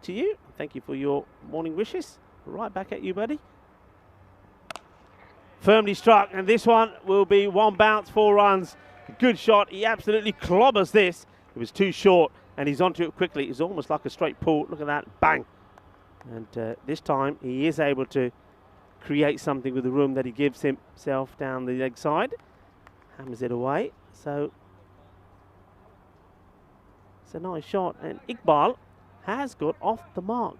To you. Thank you for your morning wishes. Right back at you, buddy. Firmly struck, and this one will be one bounce, 4 runs. Good shot. He absolutely clobbers this. It was too short, and he's onto it quickly. It's almost like a straight pull. Look at that. Bang. And this time he is able to create something with the room that he gives himself down the leg side. Hammers it away. So it's a nice shot. And Iqbal has got off the mark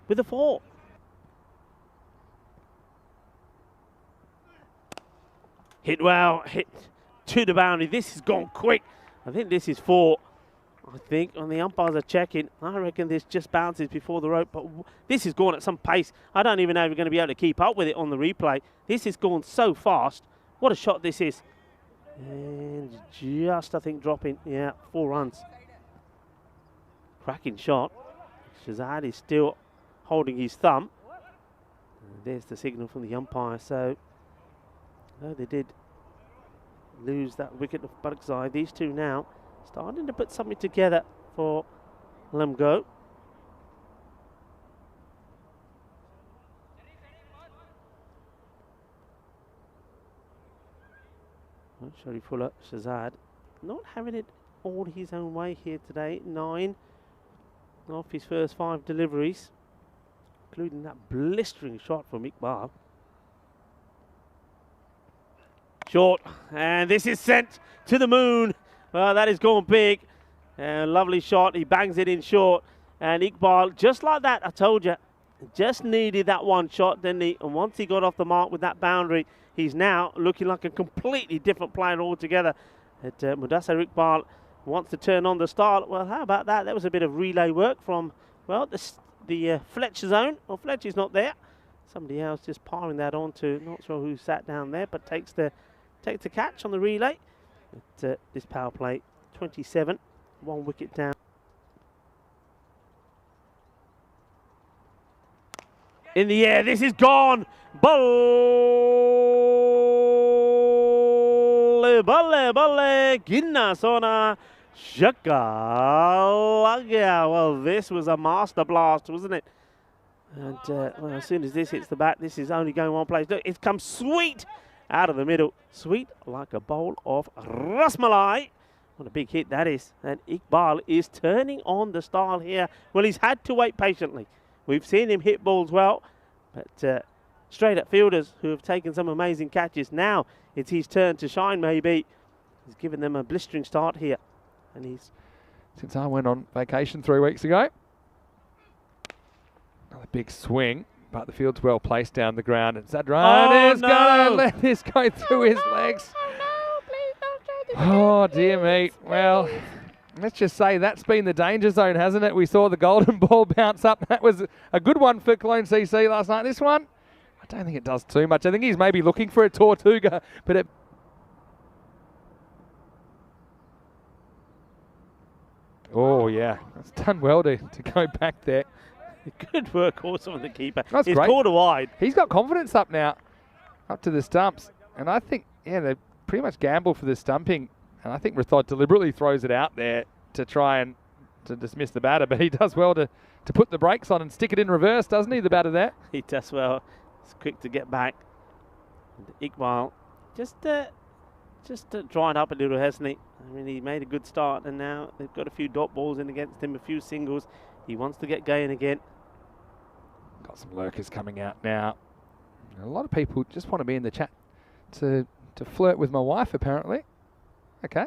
with a 4. Hit well, hit to the boundary. This has gone quick. I think this is 4. I think when the umpires are checking, I reckon this just bounces before the rope. But this is going at some pace. I don't even know if we're going to be able to keep up with it on the replay. This is going so fast. What a shot this is. And just, I think, dropping. Yeah, 4 runs. Cracking shot. Shahzad is still holding his thumb. And there's the signal from the umpire. So, no, they did lose that wicket of Barkside. These two now starting to put something together for Lemgo. Sharif Fuller, Shahzad, not having it all his own way here today. 9 off his first 5 deliveries, including that blistering shot from Iqbal. Short, and this is sent to the moon. Well, that is going big. Lovely shot. He bangs it in short. And Iqbal, just like that, I told you, just needed that one shot, didn't he? And once he got off the mark with that boundary, he's now looking like a completely different player altogether. Mudassar Iqbal wants to turn on the start. Well, how about that? That was a bit of relay work from, well, the Fletcher zone. Well, Fletcher's not there. Somebody else just piling that on to, not sure who sat down there, but takes the catch on the relay. At this power play, 27, 1 wicket down. In the air, this is gone. Balle, balle, balle, ginna sona, shaka lagya. Well, this was a master blast, wasn't it? And well, as soon as this hits the bat, this is only going one place. Look, it comes sweet out of the middle. Sweet like a bowl of rasmalai. What a big hit that is. And Iqbal is turning on the style here. Well, he's had to wait patiently. We've seen him hit balls well, but straight at fielders who have taken some amazing catches. Now it's his turn to shine, maybe. He's given them a blistering start here. And he's... Since I went on vacation 3 weeks ago. Another big swing. But the field's well placed down the ground, and Zadran is going to let this go through his legs. Oh, no, please don't show this. Oh, dear me. Well, let's just say that's been the danger zone, hasn't it? We saw the golden ball bounce up. That was a good one for Cologne CC last night. This one, I don't think it does too much. I think he's maybe looking for a Tortuga, but it... Oh, yeah. It's done well to go back there. Good work also on the keeper. That's He's great. caught wide. He's got confidence up now, up to the stumps. And I think, yeah, they pretty much gamble for the stumping. And I think Rathod deliberately throws it out there to try and to dismiss the batter. But he does well to put the brakes on and stick it in reverse, doesn't he, the batter there? He does well. It's quick to get back. And Iqbal just dried up a little, hasn't he? I mean, he made a good start, and now they've got a few dot balls in against him, a few singles. He wants to get going again. Got some lurkers coming out now. A lot of people just want to be in the chat to flirt with my wife, apparently. Okay.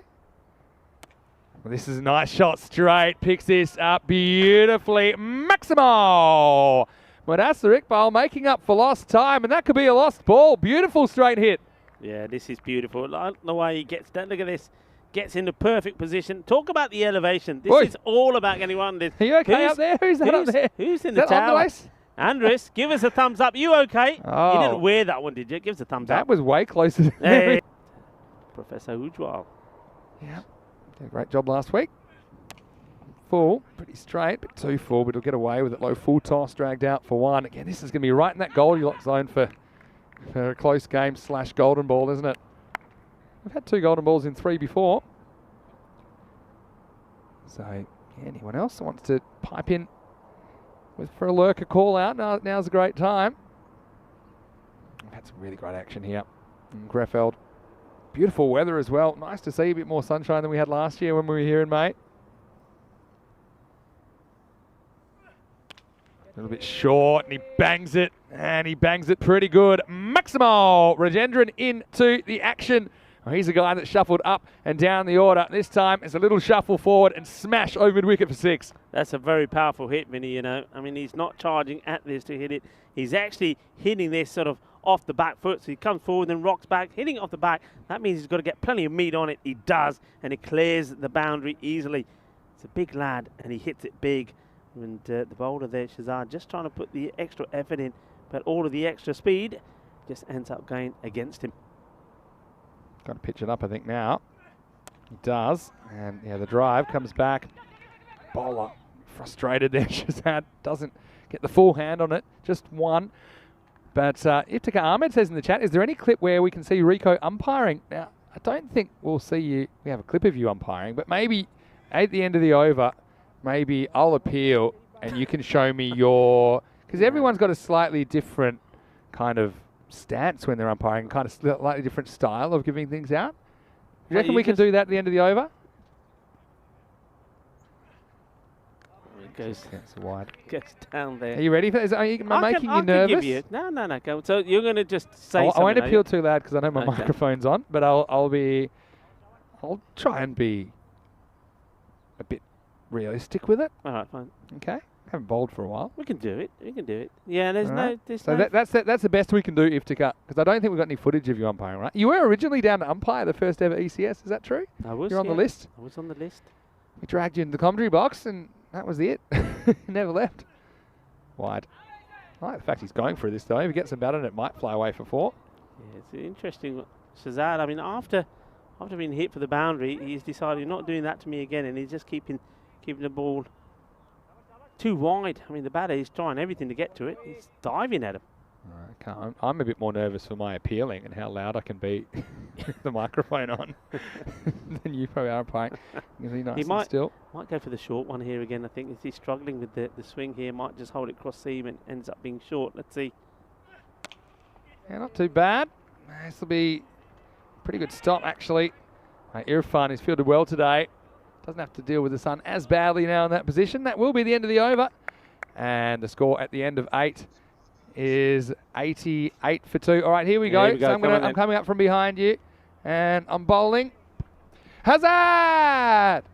Well, this is a nice shot straight. Picks this up beautifully. Maximo! Mudassar Iqbal making up for lost time, and that could be a lost ball. Beautiful straight hit. Yeah, this is beautiful. Like the way he gets that. Look at this. Gets into perfect position. Talk about the elevation. This is all about getting around this. Are you okay up there? Who's that up there? Who's in the tower? Andres? Andres, give us a thumbs up. You okay? Oh. You didn't wear that one, did you? Give us a thumbs up. That was way closer than Hey. Professor Ujwal. Yeah, did a great job last week. Full, pretty straight, but too full, but he'll get away with it. Low full toss, dragged out for 1. Again, this is going to be right in that Goldilocks zone for a close game / golden ball, isn't it? We've had 2 golden balls in 3 before. So, yeah, anyone else that wants to pipe in for a lurker call out. Now's a great time. We've had some really great action here in Krefeld. Beautiful weather as well. Nice to see a bit more sunshine than we had last year when we were here in May. A little bit short, and he bangs it, and he bangs it pretty good. Maximo Rajendran into the action. Oh, he's a guy that shuffled up and down the order. This time it's a little shuffle forward and smash over mid-wicket for 6. That's a very powerful hit, Vinny, you know. I mean, he's not charging at this to hit it. He's actually hitting this sort of off the back foot. So he comes forward and rocks back, hitting it off the back. That means he's got to get plenty of meat on it. He does, and it clears the boundary easily. It's a big lad, and he hits it big. And the bowler there, Shazad, just trying to put the extra effort in, but all of the extra speed just ends up going against him. Got to pitch it up, I think, now. He does. And, yeah, the drive comes back. Bowler frustrated there. Shazad doesn't get the full hand on it. Just one. But Iftikhar Ahmed says in the chat, is there any clip where we can see Rico umpiring? Now, I don't think we'll see you. We have a clip of you umpiring, but maybe at the end of the over, maybe I'll appeal and you can show me your... Because everyone's got a slightly different kind of stance when they're umpiring, kind of slightly different style of giving things out. Do you reckon we can do that at the end of the over? It goes, wide. goes down there. Are you ready for this? Am I making you nervous? No. Go. So you're going to just say something. I won't appeal too loud because I know my microphone's on, but I'll try and be a bit realistic with it. All right, fine. Okay. Haven't bowled for a while. We can do it. Yeah, there's so that's the best we can do, Iftikhar, because I don't think we've got any footage of you umpiring, right? You were originally down to umpire the first ever ECS, is that true? I was. You're on the list? I was on the list. We dragged you into the commentary box and that was it. You never left. Wide. I like the fact he's going for this though. If he gets some bat on it, might fly away for 4. Yeah, it's interesting. Shazad, I mean, after being hit for the boundary, he's decided not doing that to me again, and he's just keeping the ball too wide. I mean, the batter is trying everything to get to it. He's diving at him. Right, I'm a bit more nervous for my appealing and how loud I can be with the microphone on than you probably are umpiring. He might go for the short one here again. I think he's struggling with the swing here. Might just hold it cross seam and ends up being short. Let's see. Yeah, not too bad. This will be a pretty good stop actually. Irfan has fielded well today. Doesn't have to deal with the sun as badly now in that position. That will be the end of the over. And the score at the end of 8 is 88 for 2. All right, here we go. So I'm coming up from behind you. And I'm bowling. Hazard!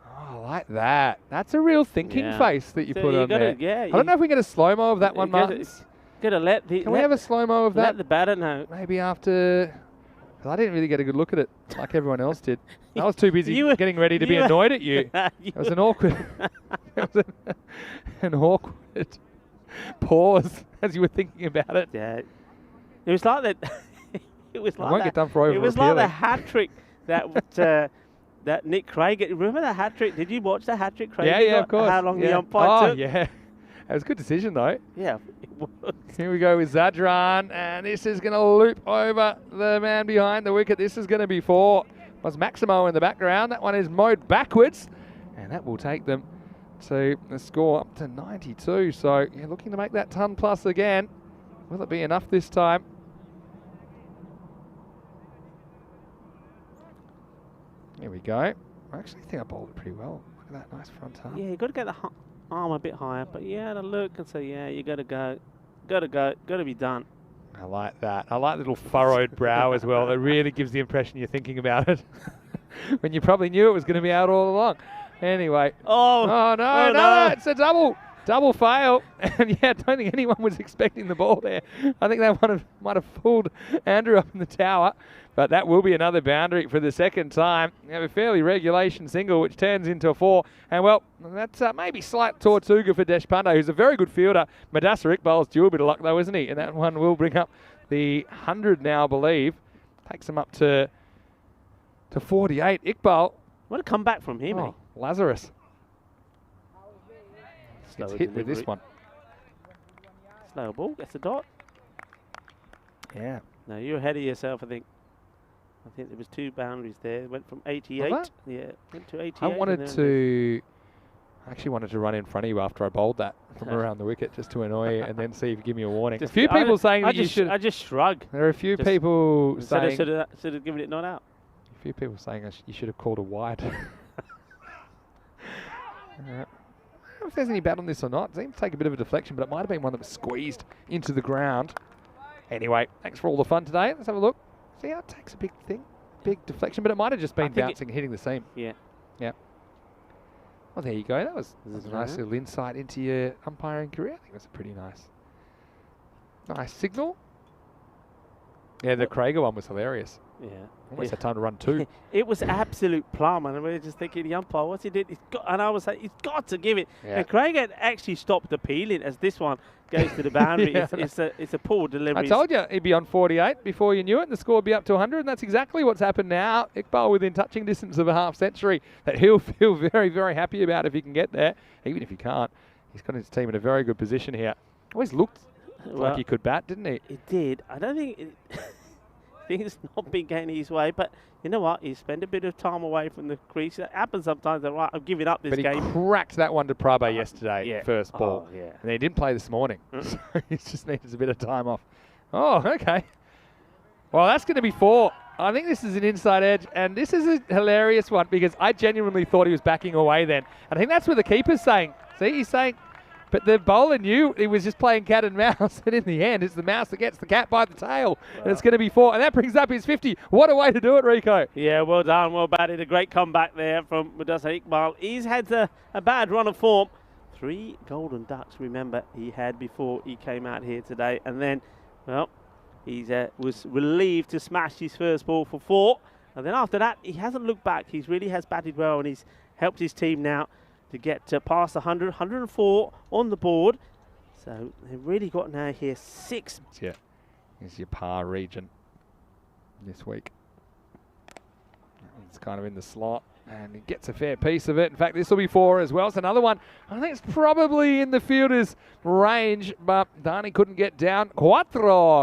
Oh, I like that. That's a real thinking face that you put on there. I don't know if we get a slow-mo of that one, Martin. Can we have a slow-mo of that? Let the batter know. Maybe after... I didn't really get a good look at it like everyone else did. I was too busy getting ready to be annoyed at you. It was an awkward, an awkward pause as you were thinking about it. Yeah, it was like that. It was like I won't get done for over. It was like the hat trick that that Nick Craig. Remember the hat trick? Did you watch the hat trick, Craig? Yeah, of course. How long the umpire took? Yeah. It was a good decision, though. Yeah, it was. Here we go with Zadran, and this is going to loop over the man behind the wicket. This is going to be 4. Was Maximo in the background. That one is mowed backwards, and that will take them to the score up to 92. So, you're looking to make that ton plus again. Will it be enough this time? Here we go. I actually think I bowled it pretty well. Look at that nice front arm. Yeah, you've got to get the arm a bit higher, but yeah, to look and say, yeah, you got to go, got to be done. I like that. I like the little furrowed brow as well. It really gives the impression you're thinking about it when you probably knew it was going to be out all along. Anyway. Oh no, it's a double fail. And yeah, I don't think anyone was expecting the ball there. I think that might have fooled Andrew up in the tower. But that will be another boundary for the second time. We have a fairly regulation single, which turns into a 4. And, well, that's maybe slight Tortuga for Deshpande, who's a very good fielder. Madassar Iqbal's due a bit of luck, though, isn't he? And that one will bring up the 100 now, I believe. Takes him up to 48. Iqbal. What a comeback from him, eh? Lazarus. Gets hit with this one. Slow ball, gets the dot. Yeah. No, you're ahead of yourself, I think. I think there was 2 boundaries there. It went from 88. Yeah, went to 88. I actually wanted to run in front of you after I bowled that from around the wicket just to annoy you and then see if you give me a warning. A few people saying that you should. I just shrug. There are a few people saying. Should have given it not out. A few people saying you should have called a wide. I don't know if there's any bat on this or not. It seems to take a bit of a deflection, but it might have been one that was squeezed into the ground. Anyway, thanks for all the fun today. Let's have a look. See how it takes a big deflection, but it might have just been bouncing and hitting the seam. Yeah. Yeah. Well, there you go. That was a nice little insight into your umpiring career. I think that's a pretty nice signal. Yeah, the Krager one was hilarious. Yeah. Almost had time to run two. It was absolute plum, and we were just thinking, the umpire, what's he did? And I was like, he's got to give it. Yeah. And Craig had actually stopped appealing as this one goes to the boundary. Yeah. It's a poor delivery. I told you he'd be on 48 before you knew it, and the score would be up to 100, and that's exactly what's happened now. Iqbal within touching distance of a half century that he'll feel very, very happy about if he can get there. Even if he can't, he's got his team in a very good position here. Always looked like he could bat, didn't he? It did. I don't think things not been going his way, but you know what? He spent a bit of time away from the crease. It happens sometimes. Right, I'm giving up this game. But he cracked that one to Prabha yesterday, first ball. Yeah. And he didn't play this morning, so he just needs a bit of time off. Oh, okay. Well, that's going to be 4. I think this is an inside edge, and this is a hilarious one because I genuinely thought he was backing away then. And I think that's what the keeper's saying. See, he's saying, but the bowler knew he was just playing cat and mouse, and in the end, it's the mouse that gets the cat by the tail, and it's going to be 4, and that brings up his 50. What a way to do it, Rico. Yeah, well done, well batted. A great comeback there from Mudassar Iqbal. He's had a bad run of form. 3 golden ducks, remember, he had before he came out here today, and then, well, he was relieved to smash his first ball for 4, and then after that, he hasn't looked back. He really has batted well, and he's helped his team now to get past 100, 104 on the board. So they've really got now here 6. Yeah, here's your par region this week. It's kind of in the slot, and he gets a fair piece of it. In fact, this will be 4 as well. It's another one. I think it's probably in the fielder's range, but Dani couldn't get down. 4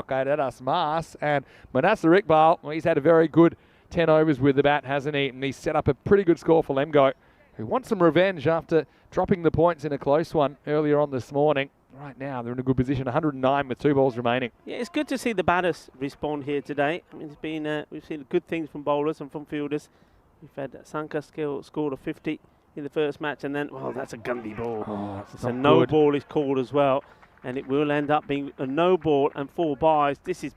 carreras más, and Mudassar Iqbal, well, he's had a very good 10 overs with the bat, hasn't he? And he's set up a pretty good score for Lemgo, who wants some revenge after dropping the points in a close one earlier on this morning. Right now, they're in a good position, 109 with 2 balls remaining. Yeah, it's good to see the batters respond here today. I mean, it's been we've seen good things from bowlers and from fielders. We've had Sanka scored a 50 in the first match, and then, well, that's a Gundy ball. Oh, it's a no ball is called as well, and it will end up being a no ball and 4 byes. This is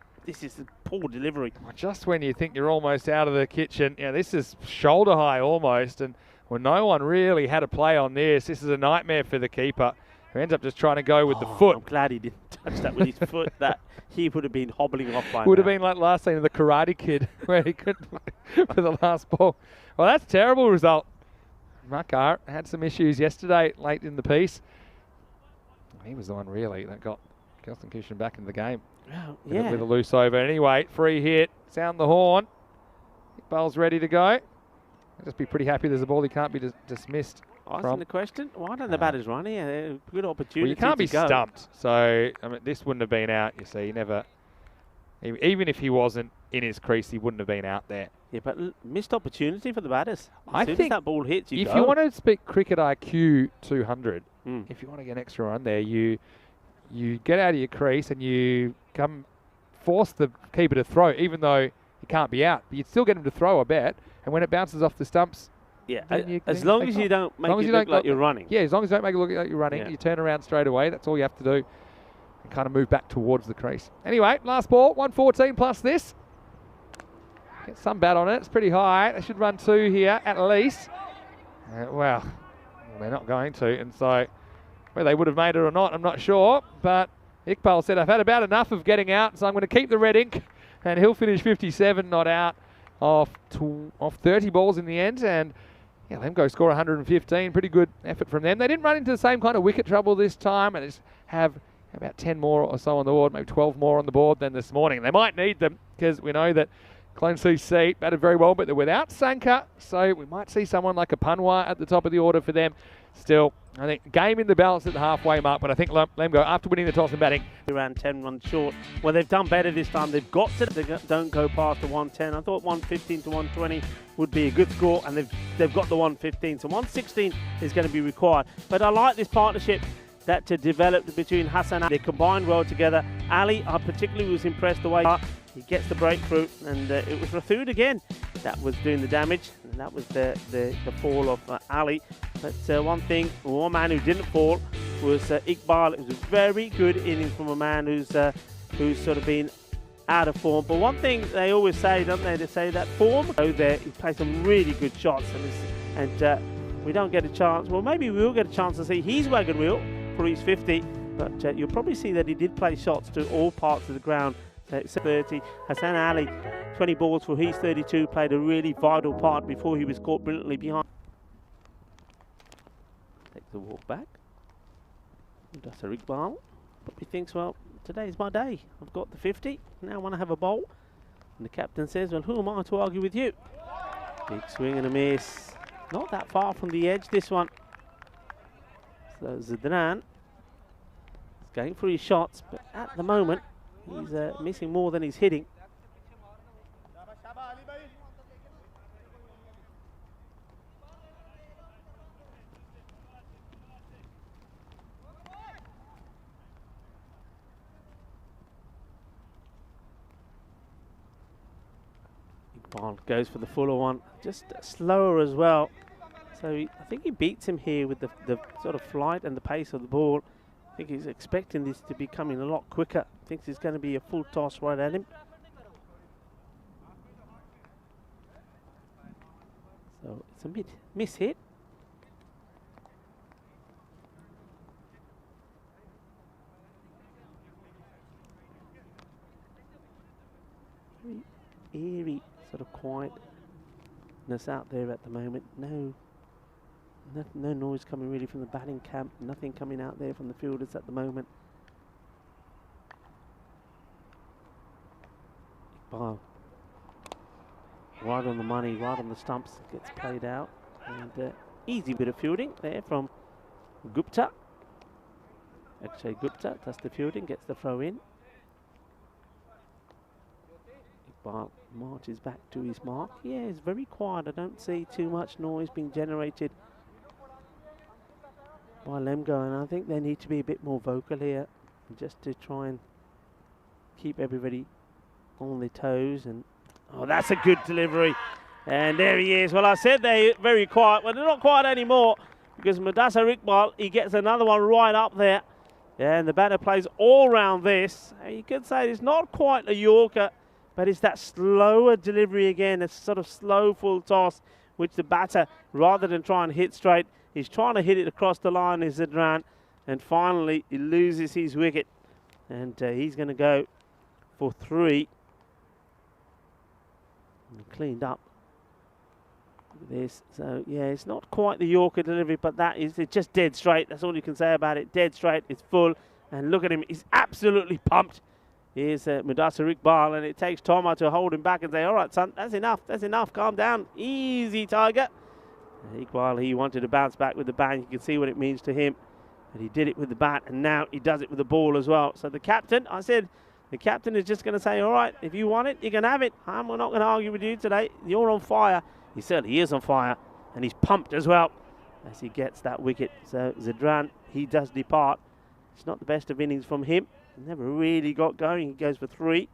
a poor delivery. Well, just when you think you're almost out of the kitchen, yeah, this is shoulder high almost, and well, no one really had a play on this. This is a nightmare for the keeper, who ends up just trying to go with the foot. I'm glad he didn't touch that with his foot. That he would have been hobbling off by Would have been like last scene of the Karate Kid, where he couldn't play for the last ball. Well, that's a terrible result. Makar had some issues yesterday, late in the piece. He was the one really that got Gelsenkirchen back in the game. Oh, yeah. With a loose over. Anyway, free hit. Sound the horn. Iqbal's ready to go. I'll just be pretty happy there's a ball he can't be dismissed. Asking the question, why don't the batters run here? Good opportunity. Well, you can't be stumped. So, I mean, this wouldn't have been out, you see. Even if he wasn't in his crease, he wouldn't have been out there. Yeah, but missed opportunity for the batters. I think as that ball hits, if you want to speak cricket IQ 200, if you want to get an extra run there, you get out of your crease and you force the keeper to throw, even though he can't be out. But you'd still get him to throw, I bet. And when it bounces off the stumps, as long as you don't make it look like you're running. Yeah, as long as you don't make it look like you're running, you turn around straight away. That's all you have to do. And kind of move back towards the crease. Anyway, last ball, 114 plus this. Get some bat on it. It's pretty high. They should run 2 here at least. Well, they're not going to. And so, whether they would have made it or not, I'm not sure. But Iqbal said, I've had about enough of getting out, so I'm going to keep the red ink. And he'll finish 57, not out, off 30 balls in the end. And yeah, Lemgo score 115. Pretty good effort from them. They didn't run into the same kind of wicket trouble this time, and just have about 10 more or so on the board, maybe 12 more on the board than this morning. They might need them because we know that Clone CC batted very well, but they're without Sanka, so we might see someone like a Panwa at the top of the order for them. Still, I think game in the balance at the halfway mark, but I think Lemgo, after winning the toss and batting, around 10 runs short. Well, they've done better this time. They've got to. They don't go past the 110. I thought 115 to 120 would be a good score, and they've got the 115. So 116 is going to be required. But I like this partnership that developed between Hassan and Ali. They combined well together. Ali, I particularly was impressed the way he gets the breakthrough, and it was Rathud again that was doing the damage, and that was the fall of Ali. But one man who didn't fall was Iqbal. It was a very good innings from a man who's sort of been out of form. But one thing they always say, don't they? They say that form. So there, he plays some really good shots, and we don't get a chance. Well, maybe we will get a chance to see his wagon wheel for his 50, but you'll probably see that he did play shots to all parts of the ground. 30. Hassan Ali, 20 balls for his 32, played a really vital part before he was caught brilliantly behind. Takes the walk back. That's a Iqbal. Probably thinks, well, today's my day. I've got the 50. Now I want to have a bowl. And the captain says, well, who am I to argue with you? Big swing and a miss. Not that far from the edge, this one. So Zidran is going for his shots, but at the moment, he's missing more than he's hitting. Iqbal goes for the fuller one, just slower as well. So I think he beats him here with the sort of flight and the pace of the ball. I think he's expecting this to be coming a lot quicker. Thinks it's going to be a full toss right at him. So it's a miss hit. Very eerie sort of quietness out there at the moment. No noise coming really from the batting camp. Nothing coming out there from the fielders at the moment. Iqbal, right on the money, right on the stumps, gets played out. And easy bit of fielding there from Gupta. Actually, Gupta does the fielding, gets the throw in. Iqbal marches back to his mark. Yeah, it's very quiet. I don't see too much noise being generated by Lemgo, and I think they need to be a bit more vocal here, just to try and keep everybody on their toes. And oh, that's a good delivery, and there he is. Well, I said they're very quiet. Well, they're not quiet anymore, because Mudassar Iqbal, he gets another one right up there, and the batter plays all round this. And you could say it's not quite a Yorker, but it's that slower delivery again, a sort of slow full toss, which the batter, rather than try and hit straight, he's trying to hit it across the line, is Zidran, and finally he loses his wicket, and he's going to go for 3. And cleaned up with this. So yeah, it's not quite the Yorker delivery, but it's just dead straight. That's all you can say about it. Dead straight. It's full, and look at him. He's absolutely pumped. Here's Mudassar Iqbal, and it takes Toma to hold him back and say, all right, son, that's enough. That's enough. Calm down. Easy, Tiger. Iqbal, he wanted to bounce back with the bang. You can see what it means to him. And he did it with the bat, and now he does it with the ball as well. So the captain, I said, the captain is just going to say, all right, if you want it, you can have it. I'm not going to argue with you today. You're on fire. He certainly is on fire, and he's pumped as well as he gets that wicket. So Zidran, he does depart. It's not the best of innings from him. He never really got going. He goes for 3.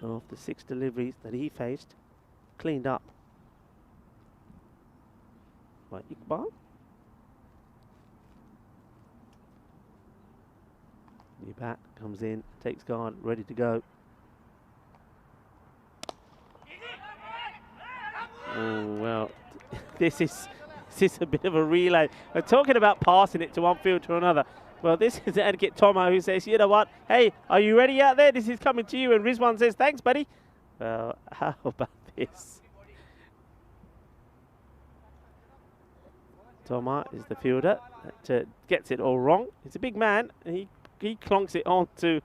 After 6 deliveries that he faced, cleaned up by Iqbal. New bat comes in, takes guard, ready to go. Oh, well, this is a bit of a relay. We're talking about passing it to one field to another. Well, this is Etiquette Tomo who says, you know what, hey, are you ready out there? This is coming to you. And Rizwan says, thanks, buddy. Well, how about this? Toma is the fielder that gets it all wrong. He's a big man, and he clonks it on to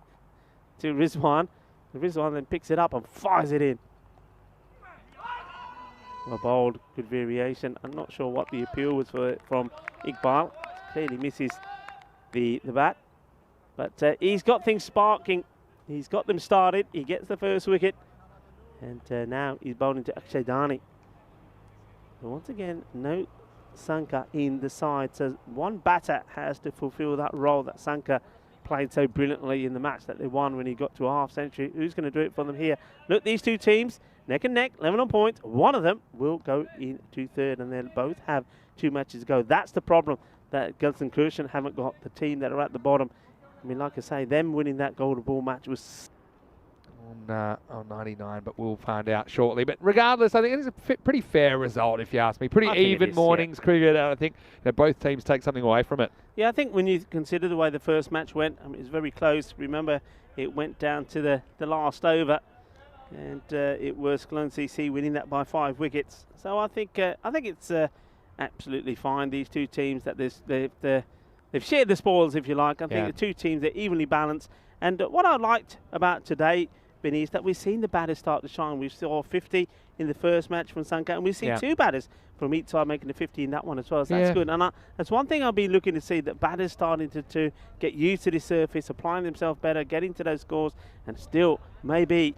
Rizwan. Rizwan then picks it up and fires it in. Well bowled, good variation. I'm not sure what the appeal was for it from Iqbal. Clearly misses the bat. But he's got things sparking. He's got them started. He gets the first wicket. And now he's bowling to Akshay Dhani. So once again, no Sanka in the side. So one batter has to fulfill that role that Sanka played so brilliantly in the match that they won when he got to a half century. Who's going to do it for them here? Look, these two teams, neck and neck, 11 on points. One of them will go into third, and they'll both have 2 matches to go. That's the problem, that Gelsenkirchen haven't got the team that are at the bottom. I mean, like I say, them winning that golden ball match was on 99, but we'll find out shortly. But regardless, I think it is a pretty fair result, if you ask me. Pretty even mornings cricket, and I think both teams take something away from it. Yeah, I think when you consider the way the first match went, I mean, it was very close. Remember, it went down to the last over, and it was Cologne CC winning that by 5 wickets. So I think it's absolutely fine. These two teams that they've shared the spoils, if you like. I think the two teams are evenly balanced. And what I liked about today, Benny, is that we've seen the batters start to shine. We saw 50 in the first match from Sanka, and we've seen 2 batters from each side making the 50 in that one as well. So that's good. And that's one thing I'll be looking to see, that batters starting to get used to the surface, applying themselves better, getting to those scores, and still maybe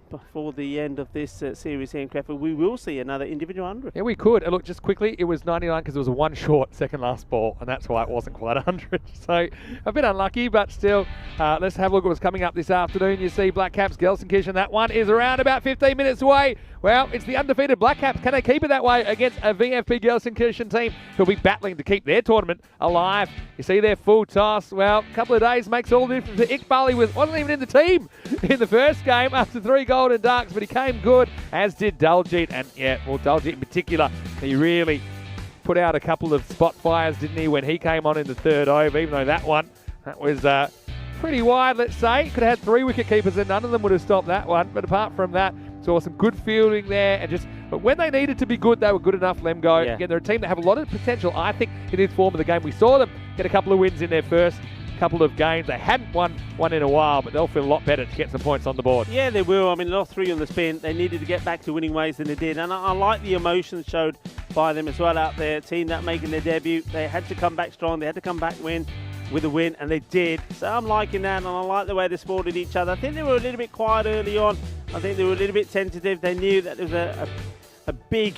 before the end of this series here in Krefeld, we will see another individual 100. Yeah, we could. And look, just quickly, it was 99 because it was a 1 short second last ball, and that's why it wasn't quite 100. So a bit unlucky, but still, let's have a look at what's coming up this afternoon. You see Black Caps, Gelsenkirchen. That one is around about 15 minutes away. Well, it's the undefeated Black Caps. Can they keep it that way against a VFP Gelsenkirchen team who'll be battling to keep their tournament alive? You see their full toss. Well, a couple of days makes all the difference. Iqbal wasn't even in the team in the first game after 3 golden ducks, but he came good, as did Daljit. And Daljit in particular, he really put out a couple of spot fires, didn't he, when he came on in the 3rd over, even though that was pretty wide, let's say. Could have had 3 wicket keepers and none of them would have stopped that one. But apart from that, saw some good fielding there, and but when they needed to be good, they were good enough, Lemgo. Yeah. Again, they're a team that have a lot of potential, I think, in this form of the game. We saw them get a couple of wins in their first couple of games. They hadn't won one in a while, but they'll feel a lot better to get some points on the board. Yeah, they will. I mean, lost 3 on the spin. They needed to get back to winning ways than they did. And I like the emotions showed by them as well out there. Team that making their debut. They had to come back strong. They had to come back with a win, and they did. So I'm liking that, and I like the way they supported each other. I think they were a little bit quiet early on. I think they were a little bit tentative. They knew that there was a big,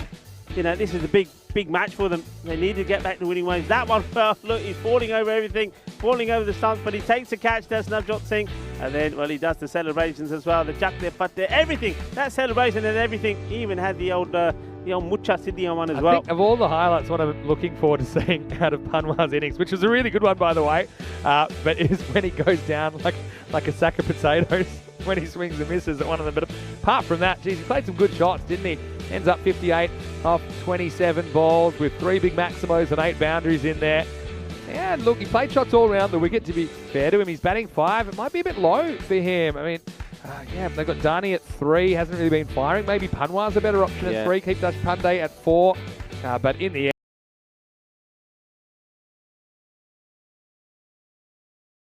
this is a big match for them. They needed to get back to winning ways. That one, well, look, he's falling over everything, falling over the stumps, but he takes the catch, does Navjot Singh, and then, well, he does the celebrations as well, the jack there, but everything, that celebration and everything. He even had the old Mucha Sidiya one as well. I think of all the highlights, what I'm looking forward to seeing out of Panwar's innings, which was a really good one, by the way, but is when he goes down like a sack of potatoes when he swings and misses at one of them. But apart from that, geez, he played some good shots, didn't he? Ends up 58 off 27 balls with 3 big maximos and 8 boundaries in there. And look, he played shots all around the wicket, to be fair to him. He's batting 5. It might be a bit low for him. I mean, they've got Dhani at 3. Hasn't really been firing. Maybe Panwar's a better option at 3. Keep Dash Pandey at 4. But in the end,